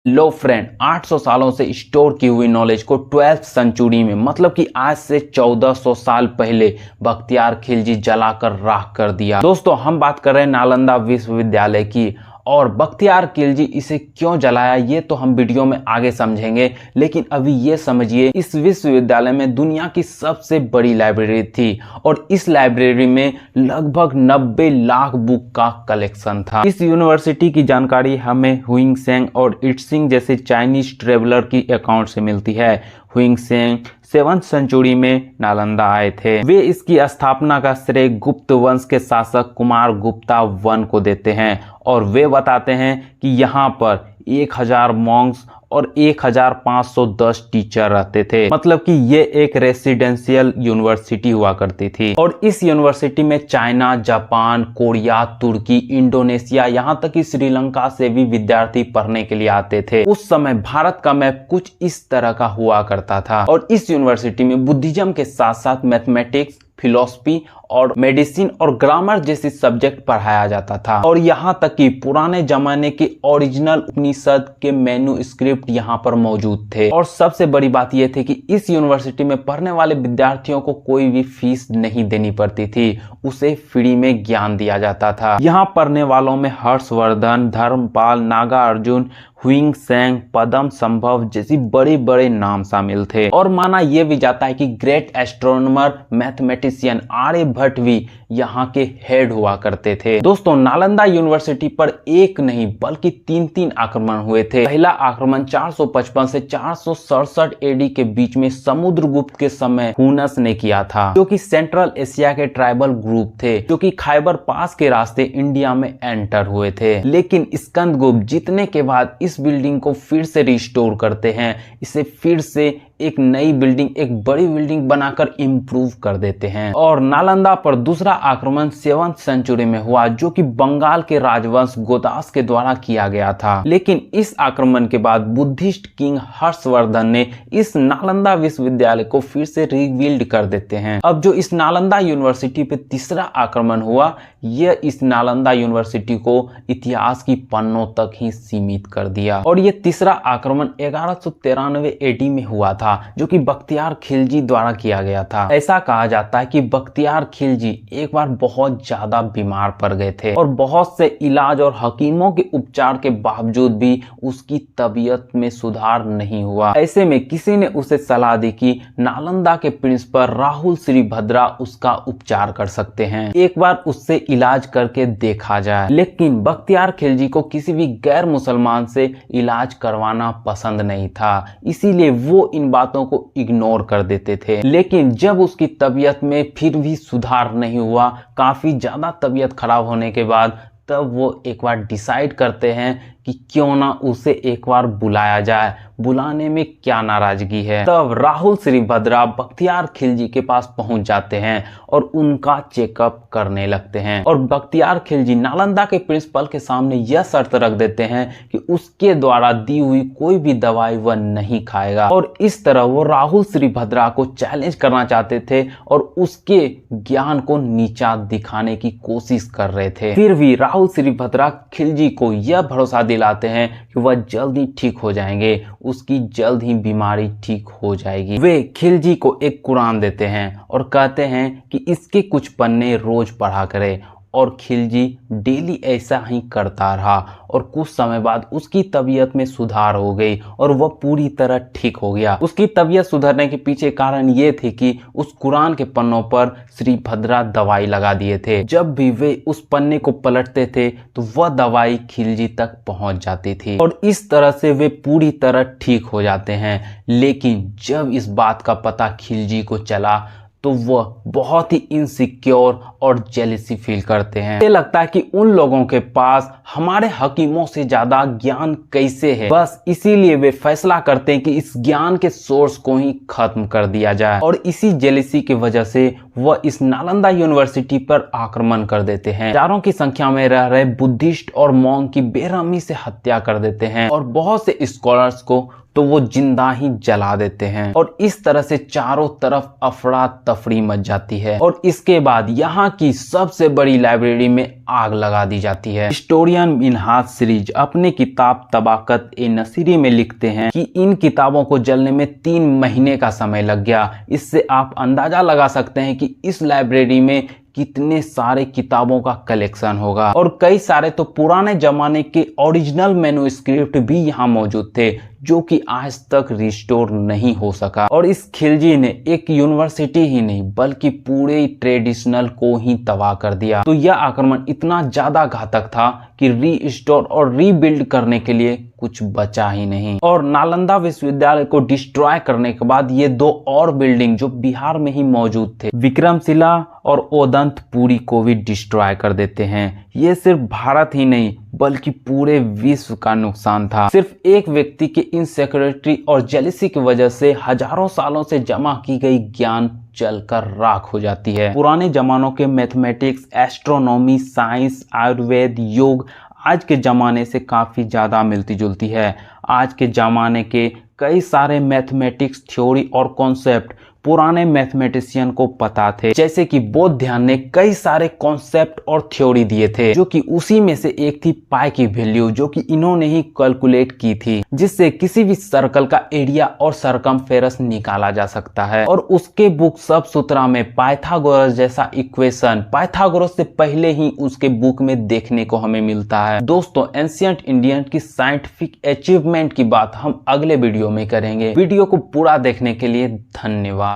लो friend, 800 सालों से store की हुई नॉलेज को 12th सेंचुरी में, मतलब कि आज से 1400 साल पहले बख्तियार खिलजी जलाकर राख कर दिया। दोस्तों, हम बात कर रहे हैं नालंदा विश्वविद्यालय की, और बख्तियार खिलजी इसे क्यों जलाया ये तो हम वीडियो में आगे समझेंगे। लेकिन अभी ये समझिए, इस विश्वविद्यालय में दुनिया की सबसे बड़ी लाइब्रेरी थी और इस लाइब्रेरी में लगभग 90 लाख बुक का कलेक्शन था। इस यूनिवर्सिटी की जानकारी हमें हुइंगसेंग और इट्सिंग जैसे चाइनीज ट्रेवलर की अकाउंट से मिलती है। हुइंगसेंग 7th सेंचुरी में नालंदा आए थे। वे इसकी स्थापना का श्रेय गुप्त वंश के शासक कुमार गुप्ता वन को देते हैं और वे बताते हैं कि यहाँ पर 1000 मॉन्क्स और 1510 टीचर रहते थे, मतलब कि ये एक रेसिडेंशियल यूनिवर्सिटी हुआ करती थी। और इस यूनिवर्सिटी में चाइना, जापान, कोरिया, तुर्की, इंडोनेशिया, यहाँ तक कि श्रीलंका से भी विद्यार्थी पढ़ने के लिए आते थे। उस समय भारत का मैप कुछ इस तरह का हुआ करता था और इस यूनिवर्सिटी में बुद्धिज्म के साथ साथ मैथमेटिक्स, फिलॉसफी और मेडिसिन और ग्रामर जैसे सब्जेक्ट पढ़ाया जाता था। और यहाँ तक कि पुराने जमाने के ओरिजिनल उपनिषद के मैन्युस्क्रिप्ट यहाँ पर मौजूद थे। और सबसे बड़ी बात यह थी कि इस यूनिवर्सिटी में पढ़ने वाले विद्यार्थियों को कोई भी फीस नहीं देनी पड़ती थी, उसे फ्री में ज्ञान दिया जाता था। यहाँ पढ़ने वालों में हर्षवर्धन, धर्मपाल, नागार्जुन, हुइंगसेंग, पद्म संभव जैसी बड़े बड़े नाम शामिल थे। और माना यह भी जाता है कि ग्रेट एस्ट्रोनॉमर, मैथमेटिशियन आर्यभट्ट भी यहाँ के हेड हुआ करते थे। दोस्तों, नालंदा यूनिवर्सिटी पर एक नहीं बल्कि 3 आक्रमण हुए थे। पहला आक्रमण 455 से 467 एडी के बीच में समुद्रगुप्त के समय हुनस ने किया था, जो कि सेंट्रल एशिया के ट्राइबल ग्रुप थे, जो कि खैबर पास के रास्ते इंडिया में एंटर हुए थे। लेकिन स्कंदगुप्त जीतने के बाद इस बिल्डिंग को फिर से रिस्टोर करते हैं, इसे फिर से एक नई बिल्डिंग, एक बड़ी बिल्डिंग बनाकर इंप्रूव कर देते हैं। और नालंदा पर दूसरा आक्रमण 7th सेंचुरी में हुआ, जो कि बंगाल के राजवंश गोदास के द्वारा किया गया था। लेकिन इस आक्रमण के बाद बुद्धिस्ट किंग हर्षवर्धन ने इस नालंदा विश्वविद्यालय को फिर से रिबिल्ड कर देते हैं। अब जो इस नालंदा यूनिवर्सिटी पे तीसरा आक्रमण हुआ, यह इस नालंदा यूनिवर्सिटी को इतिहास की पन्नों तक ही सीमित कर दिया। और यह तीसरा आक्रमण 1193 एडी में हुआ था, जो कि बख्तियार खिलजी द्वारा किया गया था। ऐसा कहा जाता है कि बख्तियार खिलजी एक बार बहुत ज्यादा बीमार पड़ गए थे और बहुत से इलाज और हकीमों के उपचार के बावजूद भी उसकी तबीयत में सुधार नहीं हुआ। ऐसे में किसी ने उसे सलाह दी कि नालंदा के प्रिंसिपल राहुल श्रीभद्रा उसका उपचार कर सकते हैं, एक बार उससे इलाज करके देखा जाए। लेकिन बख्तियार खिलजी को किसी भी गैर मुसलमान से इलाज करवाना पसंद नहीं था, इसीलिए वो इन बातों को इग्नोर कर देते थे। लेकिन जब उसकी तबीयत में फिर भी सुधार नहीं हुआ, काफी ज्यादा तबीयत खराब होने के बाद, तब वो एक बार डिसाइड करते हैं कि क्यों ना उसे एक बार बुलाया जाए, बुलाने में क्या नाराजगी है। तब राहुल श्रीभद्रा बख्तियार खिलजी के पास पहुंच जाते हैं और उनका चेकअप करने लगते हैं। और बख्तियार खिलजी नालंदा के प्रिंसिपल के सामने यह शर्त रख देते हैं कि उसके द्वारा दी हुई कोई भी दवाई वह नहीं खाएगा। और इस तरह वो राहुल श्रीभद्रा को चैलेंज करना चाहते थे और उसके ज्ञान को नीचा दिखाने की कोशिश कर रहे थे। फिर भी राहुल श्रीभद्रा खिलजी को यह भरोसा दिलाते हैं कि वह जल्द ही ठीक हो जाएंगे, उसकी जल्द ही बीमारी ठीक हो जाएगी। वे खिलजी को एक कुरान देते हैं और कहते हैं कि इसके कुछ पन्ने रोज पढ़ा करे। और खिलजी डेली ऐसा ही करता रहा और कुछ समय बाद उसकी तबीयत में सुधार हो गई और वह पूरी तरह ठीक हो गया। उसकी तबीयत सुधरने के पीछे कारण ये थे कि उस कुरान के पन्नों पर श्रीभद्रा दवाई लगा दिए थे। जब भी वे उस पन्ने को पलटते थे तो वह दवाई खिलजी तक पहुंच जाती थी और इस तरह से वे पूरी तरह ठीक हो जाते हैं। लेकिन जब इस बात का पता खिलजी को चला तो वह बहुत ही इनसिक्योर और जेलसी फील करते हैं। ये लगता है कि उन लोगों के पास हमारे हकीमों से ज्यादा ज्ञान कैसे है, बस इसीलिए वे फैसला करते हैं कि इस ज्ञान के सोर्स को ही खत्म कर दिया जाए। और इसी जेलसी की वजह से वह इस नालंदा यूनिवर्सिटी पर आक्रमण कर देते हैं। हजारों की संख्या में रह रहे बुद्धिस्ट और मॉन्क की बेरहमी से हत्या कर देते हैं और बहुत से स्कॉलर्स को तो वो जिंदा ही जला देते हैं और इस तरह से चारों तरफ अफरा तफरी मच जाती है। और इसके बाद यहाँ की सबसे बड़ी लाइब्रेरी में आग लगा दी जाती है। हिस्टोरियन मिन्हाज सीरीज अपने किताब तबाकत ए नसीरी में लिखते हैं कि इन किताबों को जलने में 3 महीने का समय लग गया। इससे आप अंदाजा लगा सकते हैं कि इस लाइब्रेरी में कितने सारे किताबों का कलेक्शन होगा। और कई सारे तो पुराने जमाने के ओरिजिनल मैन्युस्क्रिप्ट भी यहाँ मौजूद थे जो कि आज तक रिस्टोर नहीं हो सका। और इस खिलजी ने एक यूनिवर्सिटी ही नहीं बल्कि पूरे ट्रेडिशनल को ही तबाह कर दिया। तो यह आक्रमण इतना ज्यादा घातक था कि रीस्टोर और रीबिल्ड करने के लिए कुछ बचा ही नहीं। और नालंदा विश्वविद्यालय को डिस्ट्रॉय करने के बाद ये 2 और बिल्डिंग जो बिहार में ही मौजूद थे, विक्रमशिला और ओदंतपुरी को भी डिस्ट्रॉय कर देते हैं। ये सिर्फ भारत ही नहीं बल्कि पूरे विश्व का नुकसान था। सिर्फ एक व्यक्ति के इनसिक्योरिटी और जेलिसी की वजह से हजारों सालों से जमा की गई ज्ञान जलकर राख हो जाती है। पुराने जमानों के मैथमेटिक्स, एस्ट्रोनॉमी, साइंस, आयुर्वेद, योग आज के जमाने से काफी ज्यादा मिलती जुलती है। आज के जमाने के कई सारे मैथमेटिक्स थ्योरी और कॉन्सेप्ट पुराने मैथमेटिशियन को पता थे। जैसे कि बोधायन ने कई सारे कॉन्सेप्ट और थ्योरी दिए थे जो कि उसी में से एक थी पाई की वैल्यू, जो कि इन्होंने ही कैलकुलेट की थी, जिससे किसी भी सर्कल का एरिया और सरकमफेरेंस निकाला जा सकता है। और उसके बुक सब सूत्रा में पाइथागोरस जैसा इक्वेशन पाइथागोरस से पहले ही उसके बुक में देखने को हमें मिलता है। दोस्तों, एंशिएंट इंडियन की साइंटिफिक अचीवमेंट की बात हम अगले वीडियो में करेंगे। वीडियो को पूरा देखने के लिए धन्यवाद।